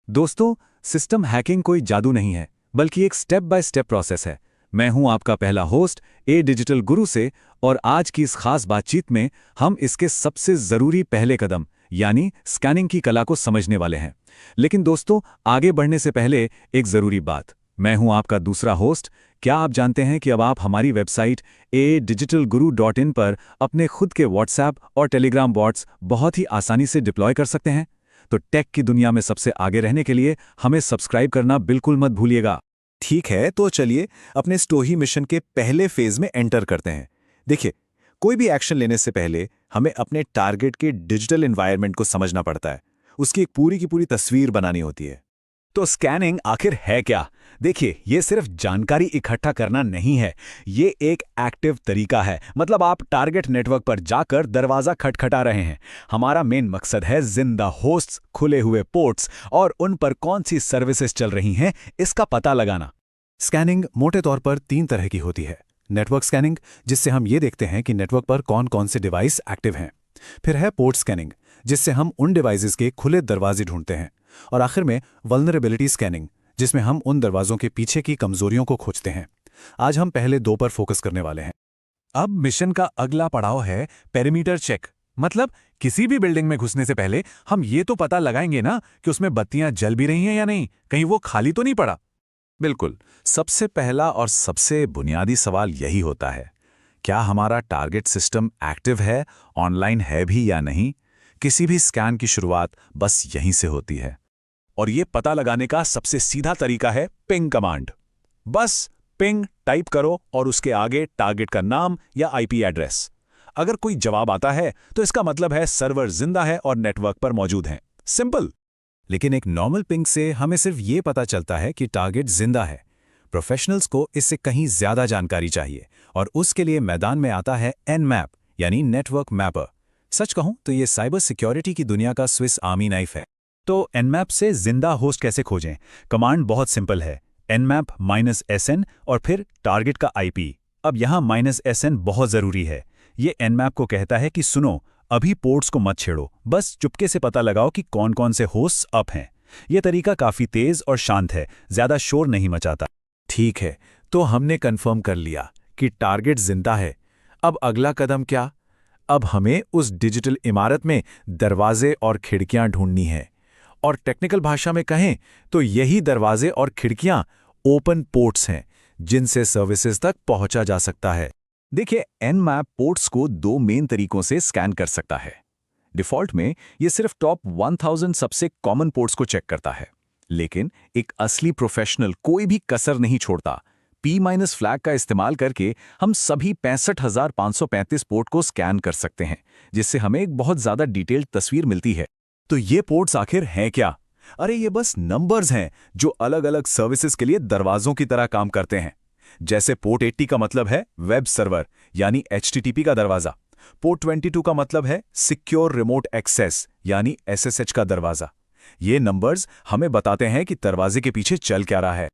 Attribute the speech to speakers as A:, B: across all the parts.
A: दोस्तों, system hacking कोई जादू नहीं है, बल्कि एक स्टेप बाय स्टेप प्रोसेस है। मैं हूं आपका पहला होस्ट ए डिजिटल गुरु से, और आज की इस खास बातचीत में हम इसके सबसे ज़रूरी पहले कदम यानी स्कैनिंग की कला को समझने वाले हैं। लेकिन दोस्तों, आगे बढ़ने से पहले एक ज़रूरी बात। मैं हूं आपका दूसरा होस्ट। क्या आप जानते हैं कि अब आप हमारी वेबसाइट digitalguru.in पर अपने खुद के व्हाट्सएप और टेलीग्राम बॉट्स बहुत ही आसानी से डिप्लॉय कर सकते हैं? तो टेक की दुनिया में सबसे आगे रहने के लिए हमें सब्सक्राइब करना बिल्कुल मत भूलिएगा।
B: ठीक है, तो चलिए अपने स्टोही मिशन के पहले फेज में एंटर करते हैं। देखिए, कोई भी एक्शन लेने से पहले हमें अपने टारगेट के डिजिटल एनवायरनमेंट को समझना पड़ता है। उसकी एक पूरी की पूरी तस्वीर बनानी होती है।
C: तो स्कैनिंग आखिर है क्या? देखिए, ये सिर्फ जानकारी इकट्ठा करना नहीं है, ये एक एक्टिव तरीका है। मतलब आप टारगेट नेटवर्क पर जाकर दरवाजा खटखटा रहे हैं। हमारा मेन मकसद है जिंदा होस्ट्स, खुले हुए पोर्ट्स और उन पर कौन सी सर्विसेज चल रही हैं, इसका पता लगाना।
B: स्कैनिंग मोटे तौर पर 3 तरह की होती है। नेटवर्क स्कैनिंग, जिससे हम ये देखते हैं कि नेटवर्क पर कौन कौन से डिवाइस एक्टिव हैं। फिर है पोर्ट स्कैनिंग, जिससे हम उन डिवाइसेस के खुले दरवाजे ढूंढते हैं। और आखिर में वल्नरेबिलिटी स्कैनिंग, जिसमें हम उन दरवाजों के पीछे की कमजोरियों को खोजते हैं। आज हम पहले 2 पर फोकस करने वाले हैं।
A: अब मिशन का अगला पड़ाव है पेरीमीटर चेक। मतलब किसी भी बिल्डिंग में घुसने से पहले हम ये तो पता लगाएंगे ना कि उसमें बत्तियां जल भी रही हैं या नहीं, कहीं वो खाली तो नहीं पड़ा।
C: बिल्कुल, सबसे पहला और सबसे बुनियादी सवाल यही होता है, क्या हमारा टारगेट सिस्टम एक्टिव है, ऑनलाइन है भी या नहीं? किसी भी स्कैन की शुरुआत बस यहीं से होती है। और ये पता लगाने का सबसे सीधा तरीका है पिंग कमांड। बस पिंग टाइप करो और उसके आगे टारगेट का नाम या आईपी एड्रेस। अगर कोई जवाब आता है तो इसका मतलब है सर्वर जिंदा है और नेटवर्क पर मौजूद है। सिंपल।
B: लेकिन एक नॉर्मल पिंग से हमें सिर्फ ये पता चलता है कि टारगेट जिंदा है। प्रोफेशनल्स को इससे कहीं ज्यादा जानकारी चाहिए, और उसके लिए मैदान में आता है Nmap यानी नेटवर्क मैपर। सच कहूं तो ये साइबर सिक्योरिटी की दुनिया का स्विस आर्मी नाइफ है।
C: तो Nmap से जिंदा होस्ट कैसे खोजें? कमांड बहुत सिंपल है, Nmap -SN और फिर टारगेट का आईपी। अब यहाँ -SN बहुत जरूरी है। ये Nmap को कहता है कि सुनो, अभी पोर्ट्स को मत छेड़ो, बस चुपके से पता लगाओ कि कौन कौन से होस्ट्स अप हैं। यह तरीका काफी तेज और शांत है, ज्यादा शोर नहीं मचाता।
B: ठीक है, तो हमने कंफर्म कर लिया कि टारगेट जिंदा है। अब अगला कदम क्या? अब हमें उस डिजिटल इमारत में दरवाजे और खिड़कियां ढूंढनी है। और टेक्निकल भाषा में कहें तो यही दरवाजे और खिड़कियां ओपन पोर्ट्स हैं, जिनसे सर्विसेज तक पहुंचा जा सकता है।
C: देखिए, Nmap पोर्ट्स को 2 मेन तरीकों से स्कैन कर सकता है। डिफ़ॉल्ट में ये सिर्फ टॉप 1000 सबसे कॉमन पोर्ट्स को चेक करता है, लेकिन एक असली प्रोफेशनल कोई भी कसर नहीं छोड़ता। P- फ्लैग का इस्तेमाल करके हम सभी 65,535 पोर्ट को स्कैन कर सकते हैं, जिससे हमें एक बहुत ज़्यादा डिटेल्ड तस्वीर मिलती है। तो ये पोर्ट्स आखिर हैं क्या? अरे ये बस नंबर्स हैं जो अलग अलग सर्विसेज के लिए दरवाजों की तरह काम करते हैं। जैसे पोर्ट 80 का मतलब है वेब सर्वर यानी HTTP का दरवाजा। पोर्ट 22 का मतलब है सिक्योर रिमोट एक्सेस यानी SSH का दरवाजा। ये नंबर्स हमें बताते हैं कि दरवाजे के पीछे चल क्या रहा है।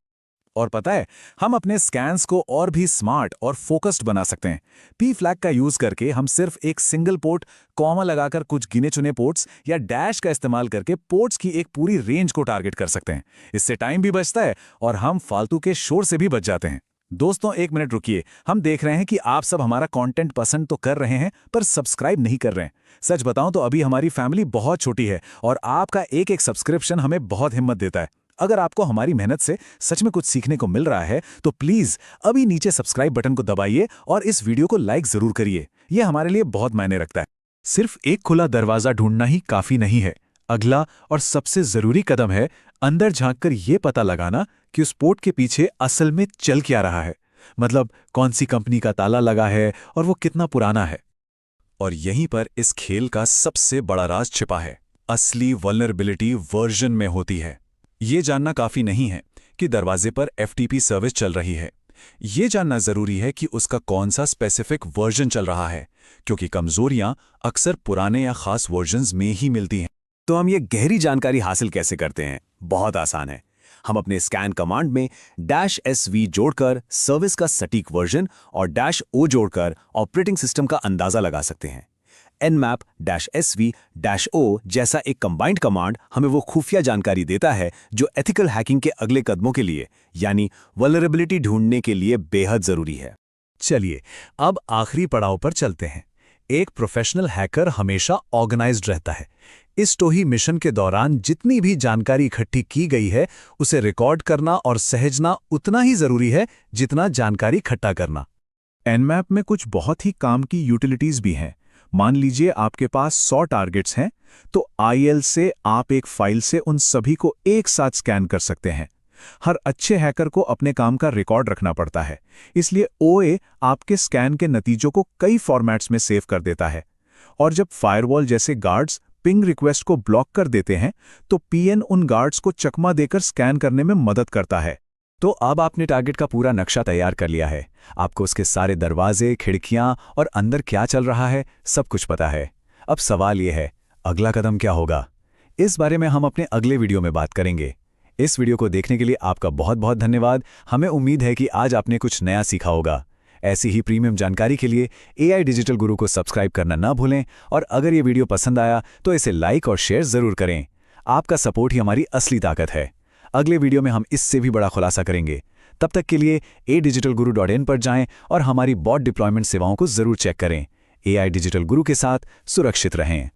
C: और पता है, हम अपने स्कैन्स को और भी स्मार्ट और फोकस्ड बना सकते हैं। P फ्लैग का यूज करके हम सिर्फ एक सिंगल पोर्ट, कॉमा लगाकर कुछ गिने चुने पोर्ट्स या डैश का इस्तेमाल करके पोर्ट्स की एक पूरी रेंज को टारगेट कर सकते हैं। इससे टाइम भी बचता है और हम फालतू के शोर से भी बच जाते हैं। दोस्तों, 1 मिनट रुकिए। हम देख रहे हैं कि आप सब हमारा कंटेंट पसंद तो कर रहे हैं, पर सब्सक्राइब नहीं कर रहे हैं। सच बताऊं तो अभी हमारी फैमिली बहुत छोटी है और आपका एक एक सब्सक्रिप्शन हमें बहुत हिम्मत देता है। अगर आपको हमारी मेहनत से सच में कुछ सीखने को मिल रहा है तो प्लीज अभी नीचे सब्सक्राइब बटन को दबाइए और इस वीडियो को लाइक जरूर करिए। यह हमारे लिए बहुत मायने रखता है। सिर्फ एक खुला दरवाजा ढूंढना ही काफी नहीं है। अगला और सबसे जरूरी कदम है अंदर झांककर यह पता लगाना कि उस पोर्ट के पीछे असल में चल क्या रहा है। मतलब कौन सी कंपनी का ताला लगा है और वो कितना पुराना है। और यहीं पर इस खेल का सबसे बड़ा राज छिपा है। असली वल्नरेबिलिटी वर्जन में होती है। ये जानना काफी नहीं है कि दरवाजे पर FTP सर्विस चल रही है। ये जानना जरूरी है कि उसका कौन सा स्पेसिफिक वर्जन चल रहा है, क्योंकि कमजोरियां अक्सर पुराने या खास वर्जन्स में ही मिलती हैं।
B: तो हम ये गहरी जानकारी हासिल कैसे करते हैं? बहुत आसान है। हम अपने स्कैन कमांड में -SV जोड़कर सर्विस का सटीक वर्जन और -O जोड़कर ऑपरेटिंग सिस्टम का अंदाजा लगा सकते हैं।
C: nmap-sv-o जैसा एक कंबाइंड कमांड हमें वो खुफिया जानकारी देता है जो एथिकल हैकिंग के अगले कदमों के लिए यानी वल्नरेबिलिटी ढूंढने के लिए बेहद जरूरी है।
A: चलिए अब आखिरी पड़ाव पर चलते हैं। एक प्रोफेशनल हैकर हमेशा ऑर्गेनाइज्ड रहता है। इस टोही मिशन के दौरान जितनी भी जानकारी इकट्ठी की गई है उसे रिकॉर्ड करना और सहेजना उतना ही जरूरी है जितना जानकारी इकट्ठा करना।
B: Nmap में कुछ बहुत ही काम की यूटिलिटीज भी हैं। मान लीजिए आपके पास 100 टारगेट्स हैं, तो IL से आप एक फाइल से उन सभी को एक साथ स्कैन कर सकते हैं। हर अच्छे हैकर को अपने काम का रिकॉर्ड रखना पड़ता है, इसलिए OA आपके स्कैन के नतीजों को कई फॉर्मेट्स में सेव कर देता है। और जब फायरवॉल जैसे गार्ड्स पिंग रिक्वेस्ट को ब्लॉक कर देते हैं, तो PN उन गार्ड्स को चकमा देकर स्कैन करने में मदद करता है।
C: तो अब आपने टारगेट का पूरा नक्शा तैयार कर लिया है। आपको उसके सारे दरवाजे, खिड़कियां और अंदर क्या चल रहा है सब कुछ पता है। अब सवाल यह है, अगला कदम क्या होगा? इस बारे में हम अपने अगले वीडियो में बात करेंगे। इस वीडियो को देखने के लिए आपका बहुत बहुत धन्यवाद। हमें उम्मीद है कि आज आपने कुछ नया सीखा होगा। ऐसी ही प्रीमियम जानकारी के लिए AI डिजिटल गुरु को सब्सक्राइब करना ना भूलें और अगर ये वीडियो पसंद आया तो इसे लाइक और शेयर जरूर करें। आपका सपोर्ट ही हमारी असली ताकत है। अगले वीडियो में हम इससे भी बड़ा खुलासा करेंगे। तब तक के लिए adigitalguru.in पर जाएं और हमारी बॉट डिप्लॉयमेंट सेवाओं को जरूर चेक करें। AI डिजिटल गुरु के साथ सुरक्षित रहें।